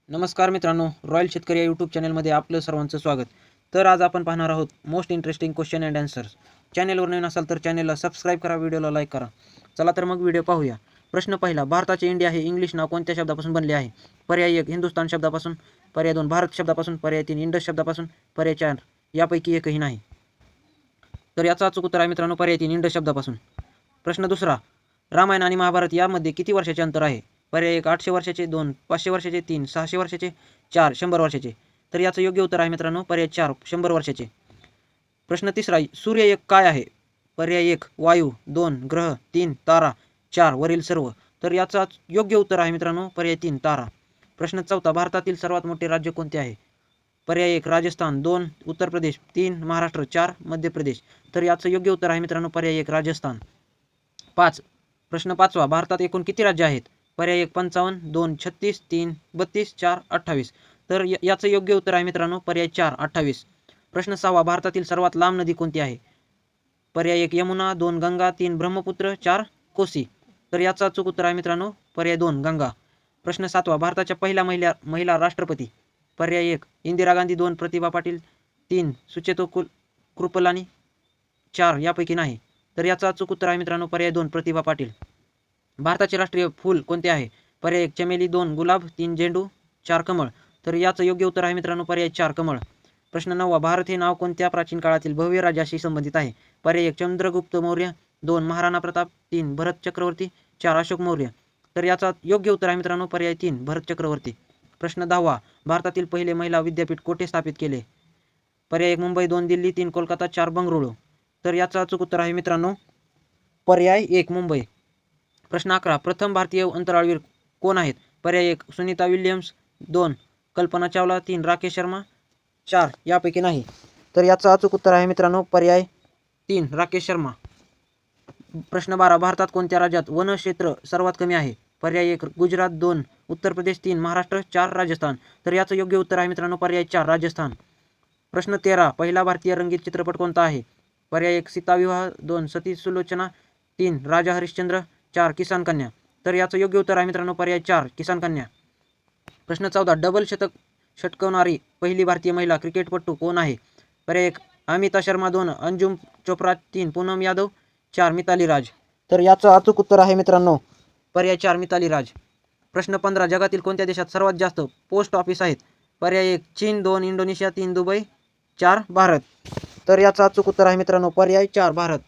नमस्कार मित्रांनो, रॉयल शेतकरी या यूट्यूब चॅनलमध्ये आपलं सर्वांचं स्वागत. तर आज आपण पाहणार आहोत most interesting question and answers. चॅनलवर नवीन असाल तर चॅनलला सबस्क्राईब करा, व्हिडिओला लाईक करा. चला तर मग व्हिडिओ पाहूया. प्रश्न पहिला, भारताचे इंडिया हे इंग्लिश नाव कोणत्या शब्दापासून बनले आहे? पर्याय 1 हिंदुस्थान शब्दापासून, पर्याय 2 भारत शब्दापासून, पर्याय 3 इंडस शब्दापासून, पर्याय 4 यापैकी एकही नाही. तर याचा अचूक उत्तर आहे मित्रांनो पर्याय 3 इंडस शब्दापासून. प्रश्न दुसरा, रामायण आणि महाभारत यामध्ये किती वर्षाचे अंतर आहे? पर्याय 1 800 वर्षाचे, 2 500 वर्षाचे, 3 600 वर्षाचे, 4 100 वर्षाचे. तर याचं योग्य उत्तर आहे मित्रांनो पर्याय 4 100 वर्षाचे. प्रश्न तिसरा, सूर्य एक काय आहे? पर्याय 1 वायू, 2 ग्रह, 3 तारा, 4 वरील सर्व. तर याचा योग्य उत्तर आहे मित्रांनो पर्याय 3 तारा. प्रश्न चौथा, भारतातील सर्वात मोठे राज्य कोणते आहे? पर्याय 1 राजस्थान, 2 उत्तर प्रदेश, 3 महाराष्ट्र, 4 मध्य प्रदेश. तर याचं योग्य उत्तर आहे मित्रांनो पर्याय 1 राजस्थान. प्रश्न पाचवा, भारतात एकूण किती राज्य आहेत? पर्याय 1 55, 2 36, 3 32, 4 28. तर याचं योग्य उत्तर आहे मित्रांनो पर्याय 4 28. प्रश्न सहावा, भारतातील सर्वात लांब नदी कोणती आहे? पर्याय 1 यमुना, 2 गंगा, 3 ब्रह्मपुत्र, 4 कोसी. तर याचं अचूक उत्तर आहे मित्रांनो पर्याय 2 गंगा. प्रश्न सातवा, भारताच्या पहिल्या महिला राष्ट्रपती? पर्याय 1 इंदिरा गांधी, 2 प्रतिभा पाटील, 3 सुचेतो कृपलानी, 4 यापैकी नाही. तर याचं अचूक उत्तर आहे मित्रांनो पर्याय 2 प्रतिभा पाटील. भारताचे राष्ट्रीय फूल कोणते आहे? पर्याय 1 चमेली, 2 गुलाब, 3 झेंडू, 4 कमळ. तर याचं योग्य उत्तर आहे मित्रांनो पर्याय 4 कमळ. प्रश्न नववा, भारत हे नाव कोणत्या प्राचीन काळातील भव्य राजाशी संबंधित आहे? पर्याय 1 चंद्रगुप्त मौर्य, 2 महाराणा प्रताप, 3 भरत चक्रवर्ती, 4 अशोक मौर्य. तर याचा योग्य उत्तर आहे मित्रांनो पर्याय 3 भरत चक्रवर्ती. प्रश्न 10वा, भारतातील पहिले महिला विद्यापीठ कोठे स्थापित केले? पर्याय 1 मुंबई, 2 दिल्ली, 3 कोलकाता, 4 बंगळुरू. तर याचं अचूक उत्तर आहे मित्रांनो पर्याय 1 मुंबई. प्रश्न 11, प्रथम भारतीय अंतराळवीर कोण आहेत? पर्याय 1 सुनीता विल्यम्स, 2 कल्पना चावला, 3 राकेश शर्मा, 4 यापैकी नाही. तर याचं अचूक उत्तर आहे मित्रांनो पर्याय 3 राकेश शर्मा. प्रश्न 12, भारतात कोणत्या राज्यात वन क्षेत्र सर्वात कमी आहे? पर्याय 1 गुजरात, 2 उत्तर प्रदेश, 3 महाराष्ट्र, 4 राजस्थान. तर याचं योग्य उत्तर आहे मित्रांनो पर्याय 4 राजस्थान. प्रश्न 13, पहिला भारतीय रंगीत चित्रपट कोणता आहे? पर्याय 1 सीताविवाह, 2 सती सुलोचना, 3 राजा हरिश्चंद्र, 4 किसान कन्या. तर याचं योग्य उत्तर आहे मित्रांनो पर्याय 4 किसान कन्या. प्रश्न 14, डबल शतक षटकवणारी पहिली भारतीय महिला क्रिकेटपटू कोण आहे? पर्याय 1 अमिता शर्मा, 2 अंजुम चोप्रा, 3 पूनम यादव, 4 मिताली राज. तर याचं अचूक उत्तर आहे मित्रांनो पर्याय 4 मिताली राज. प्रश्न 15, जगातील कोणत्या देशात सर्वात जास्त पोस्ट ऑफिस आहेत? पर्याय 1 चीन, 2 इंडोनेशिया, 3 दुबई, 4 भारत. तर याचं अचूक उत्तर आहे मित्रांनो पर्याय 4 भारत.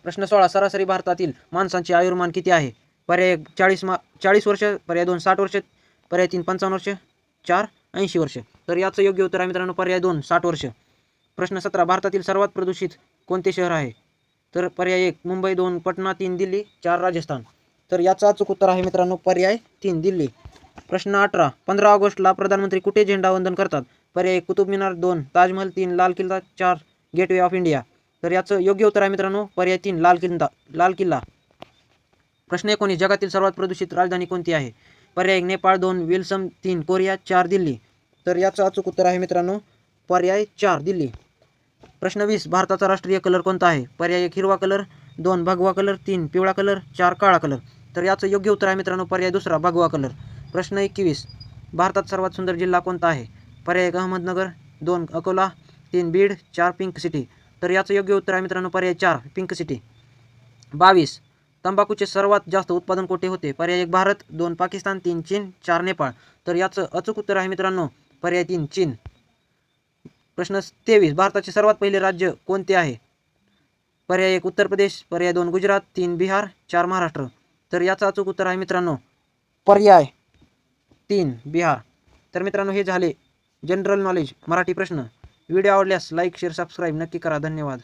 प्रश्न 16, सरासरी भारतातील माणसांचे आयुर्मान किती आहे? पर्याय 1 40 वर्ष, पर्याय 2 60 वर्ष, पर्याय 3 55 वर्ष, 4 80 वर्ष. तर याचं योग्य उत्तर आहे मित्रांनो पर्याय 2 60 वर्ष. प्रश्न 17, भारतातील सर्वात प्रदूषित कोणते शहर आहे? तर पर्याय 1 मुंबई, 2 पटना, 3 दिल्ली, 4 राजस्थान. तर याचं अचूक उत्तर आहे मित्रांनो पर्याय 3 दिल्ली. प्रश्न 18, 15 ऑगस्टला प्रधानमंत्री कुठे झेंडावंदन करतात? पर्याय 1 कुतुब मिनार, 2 ताजमहल, 3 लाल किल्ला, 4 गेटवे ऑफ इंडिया. तर याचं योग्य उत्तर आहे मित्रांनो पर्याय 3 लाल किल्ला. प्रश्न 19, जगातील सर्वात प्रदूषित राजधानी कोणती आहे? पर्याय 1 नेपाळ, 2 विल्सन, 3 कोरिया, 4 दिल्ली. तर याचं अचूक उत्तर आहे मित्रांनो पर्याय 4 दिल्ली. प्रश्न 20, भारताचा राष्ट्रीय कलर कोणता आहे? पर्याय 1 हिरवा कलर, 2 भगवा कलर, 3 पिवळा कलर, 4 काळा कलर. तर याचं योग्य उत्तर आहे मित्रांनो पर्याय 2 भगवा कलर. प्रश्न 21, भारतात सर्वात सुंदर जिल्हा कोणता आहे? पर्याय 1 अहमदनगर, 2 अकोला, 3 बीड, 4 पिंक सिटी. तर याचं योग्य उत्तर आहे मित्रांनो पर्याय 4 पिंक सिटी. 22, तंबाखूचे सर्वात जास्त उत्पादन कोठे होते? पर्याय 1 भारत, 2 पाकिस्तान, 3 चीन, 4 नेपाळ. तर याचं अचूक उत्तर आहे मित्रांनो पर्याय 3 चीन. प्रश्न 23, भारताचे सर्वात पहिले राज्य कोणते आहे? पर्याय 1 उत्तर प्रदेश, पर्याय 2 गुजरात, 3 बिहार, 4 महाराष्ट्र. तर याचं अचूक उत्तर आहे मित्रांनो पर्याय 3 बिहार. तर मित्रांनो हे झाले जनरल नॉलेज मराठी प्रश्न. व्हिडिओ आवडल्यास लाईक शेअर सबस्क्राईब नक्की करा. धन्यवाद.